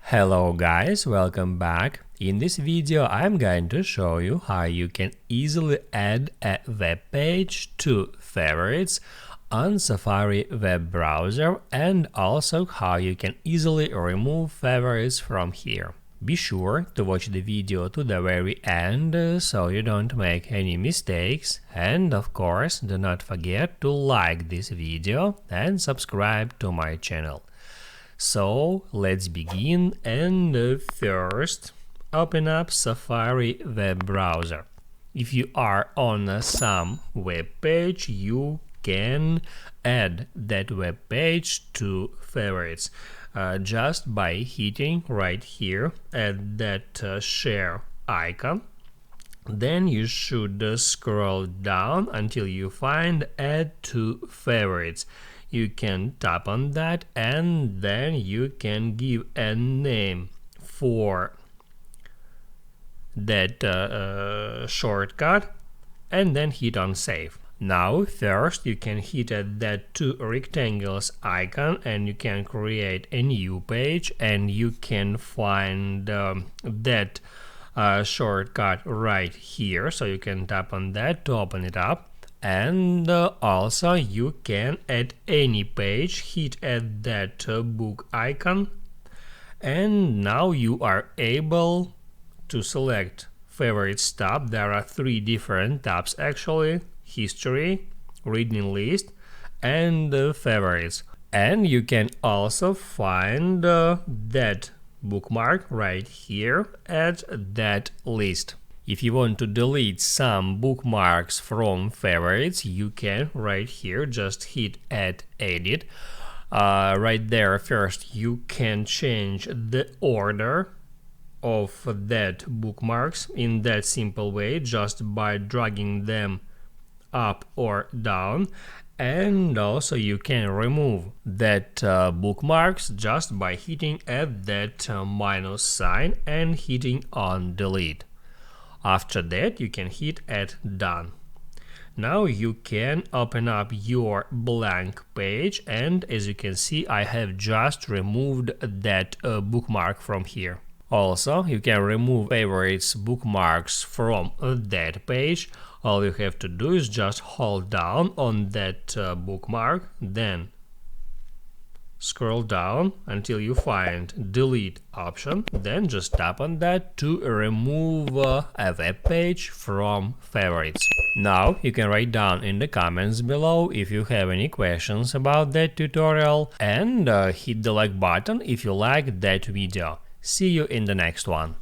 Hello guys, welcome back. In this video I'm going to show you how you can easily add a web page to favorites on Safari web browser and also how you can easily remove favorites from here. Be sure to watch the video to the very end so you don't make any mistakes, and of course do not forget to like this video and subscribe to my channel. So let's begin, and first open up Safari web browser. If you are on some web page, you can add that web page to favorites just by hitting right here at that share icon. Then you should scroll down until you find add to favorites. You can tap on that and then you can give a name for that shortcut and then hit on save. Now first you can hit at that two rectangles icon and you can create a new page, and you can find that shortcut right here, so you can tap on that to open it up. And also you can add any page, hit at that book icon, and now you are able to select favorites tab. There are three different tabs actually: history, reading list, and favorites. And you can also find that bookmark right here at that list. If you want to delete some bookmarks from favorites, you can right here just hit add edit. Right there first you can change the order of that bookmarks in that simple way, just by dragging them up or down. And also you can remove that bookmarks just by hitting at that minus sign and hitting on delete. After that you can hit at done. Now you can open up your blank page, and as you can see I have just removed that bookmark from here. Also you can remove favorites bookmarks from that page. All you have to do is just hold down on that bookmark, then scroll down until you find delete option, then just tap on that to remove a web page from favorites. Now you can write down in the comments below if you have any questions about that tutorial, and hit the like button if you like that video. See you in the next one.